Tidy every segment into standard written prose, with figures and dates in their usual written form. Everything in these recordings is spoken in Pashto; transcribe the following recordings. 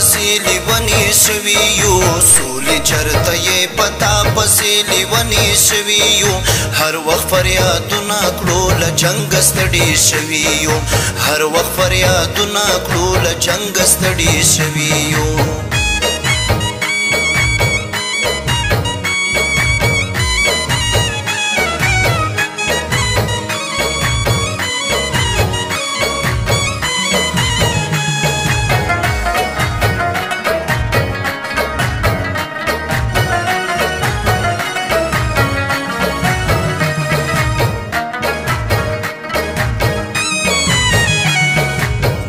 پسې لیونی شوي یو سولې چرته یې پتا پسې لیونی شوي یو هر وخت فریادونه کړو له جنګ ستړي شوي یو هر وخت فریادونه کړو له جنګ ستړي شوي یو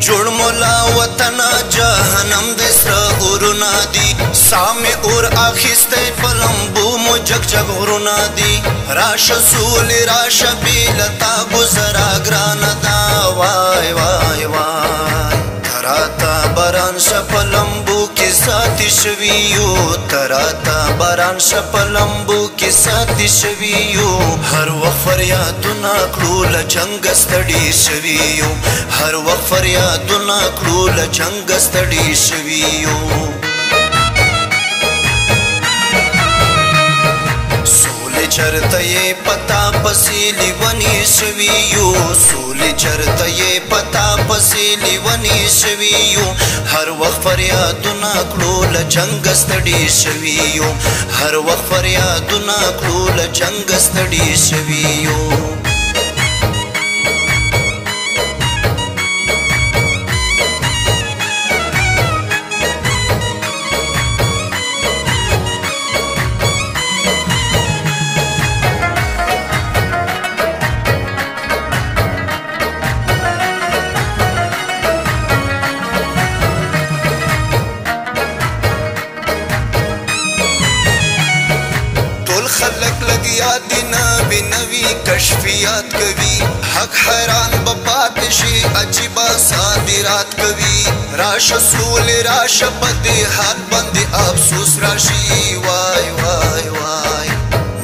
جوړ مولا وطن جهنم د سره اورونه دي سامې اور اخیستی په لمبو مو جګ جګ غرونه دي راشه سولې راشه بې له تا ګذرا ګرانه ده وای وای وای تراته باران شه په لمبو کې ساتې شوي یو تراته باران شه په لمبو کې ساتې شوي یو هر وخت فریادونه کړو له جنګ ستړي شوي یو هر وخت فریادونه کړو له جنګ ستړي شوي یو چرته یې پتا پسې لیونی شوي یو سولې چرته یې پتا پسې لیونی شوي یو هر وخت فریادونه کړو له جنګ ستړي شوي یو هر وخت فریادونه کړو له جنګ ستړي شوي یو خلق لګیا دي نوي نوي کشفیات کوي حق حیران به پاتې شي عجیبه صادرات کوي راشه سولې راشه په دې حال باندې افسوس راشي وای وای وای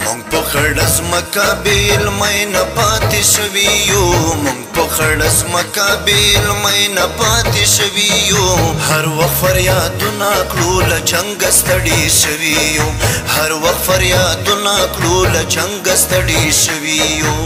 مونږ په خړ ځمکه بې علمۍ نه پاتې شوي یو مونږ په خړ ځمکه بې علمۍ نه پاتې شوي یو هر وخت فریادونه کړو له جنګ ستړي شوي یو هر وخت فریادونه کړو له جنګ ستړي شوي یو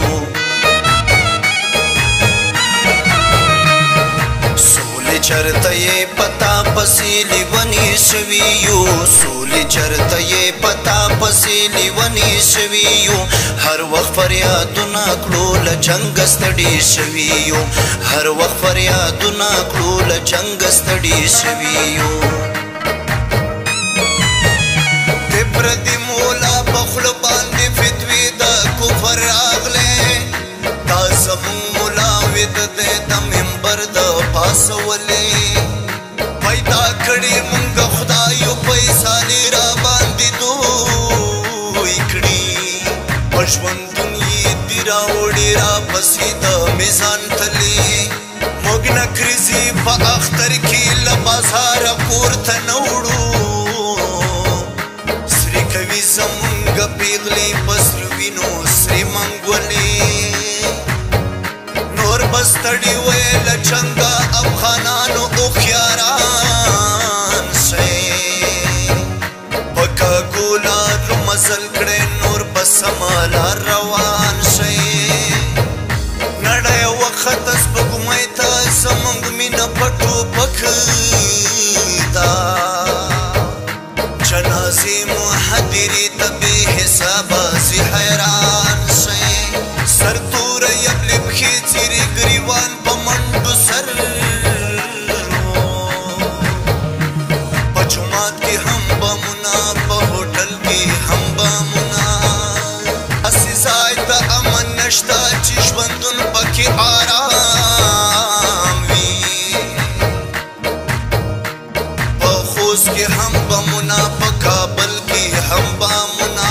چرته یې پتا پسې لیونی شوي یو سولې چرته یې پتا پسې لیونی شوي یو هر وخت فریادونه کړو له جنګ ستړي شوي یو هر وخت فریادونه کړو له جنګ ستړي شوي یو د پردي مولا په خوله باندې فتوی د کفر راغلی دا زمونږ مولا وې د دې د منبر د پاسولې پیدا کړي مونږ خدایو پیسې را باندې دوی کړي په ژوندون یې دي راوړي را پسې د میزان تلې موږ نکریزي په اختر کې له بازاره پورته نه وړو سرې کوي زمونږ پیغلې په سرو وینو سرې منګولې نور بستړي وې له جنګه افغانانو هوښیاران شئ په کږو لارو مزل کړئ نور په سمه لار روان شئ نړۍ وخته سپوږمۍ ته زموږ مینه په ټوپک ده جنازې محدرې ته بې حسابه زی حیران شئ سرتوره یبلې پښې څیرې ګریوان په منډو سر په جومات کې هم بمونه په هوټل کې هم بمونه هسې ځای ته امن نشته چې ژوندون پکې آرام وي په خوست کې هم بمونه په کابل کې هم بمونه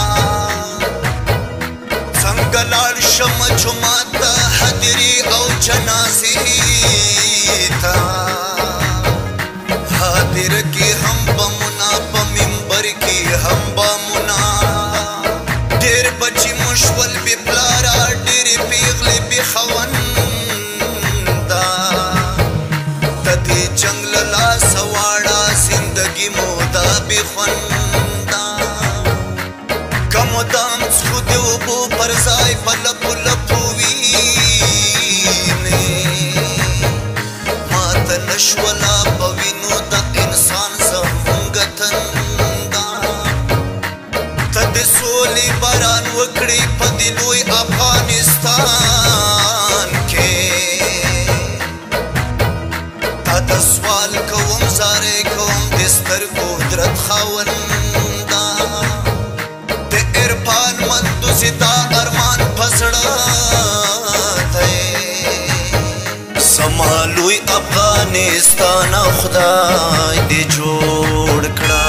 څنګه لاړ شم جومات ته حاضري او جنازې ته حاضر کې هم بمونه په منبر کې هم بمونه ډېر بچي مو شول بې پلاره ډېرې پیغلې بې خونده د دې جنګ له لاسه واړه بې خونده که مدام څښو د اوبو پر ځای په لپو لپو وینې ماته نه شوله په وینو د انسان زمونږ تنده ته د سولې باران وکړې په دې لوی افغانستان کې تا ته سوال کوم زارۍ کوم د ستر قدرت خاونده د عرفان مندو زدا ارمان په زړه دی زما لوی افغانستان خدای دې جوړ کړه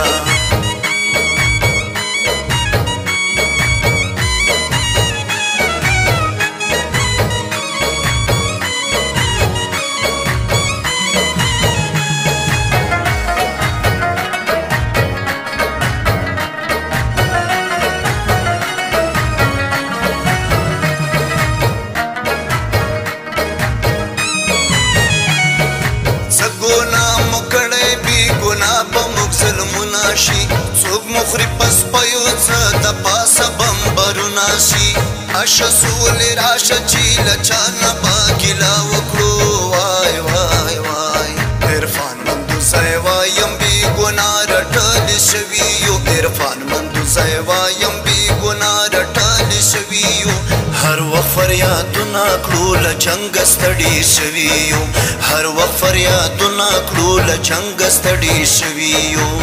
شي څوک مخري پس پيو څه د پاسه بمبرونه شي اشه سولې راشه چې له چا نه به ګیله وکړو وای وای وای عرفان مندو ځای وایم بې ګناه رټلې شوي یو عرفان مندو ځای وایم بې ګناه رټلې شوي یو هر وخت فریادونه کړو له جنګ ستړي شوي یو هر وخت فریادونه کړو له جنګ ستړي شوي یو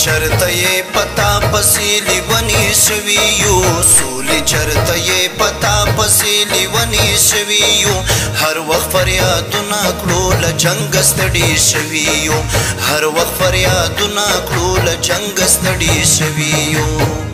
چرته یې پتا پسې لیونی شوي یو سولې چرته یې پتا پسې لیونی شوي یو هر وخت فریادونه کړو له جنګ ستړي شوي یو هر وخت فریادونه کړو له جنګ ستړي شوي یو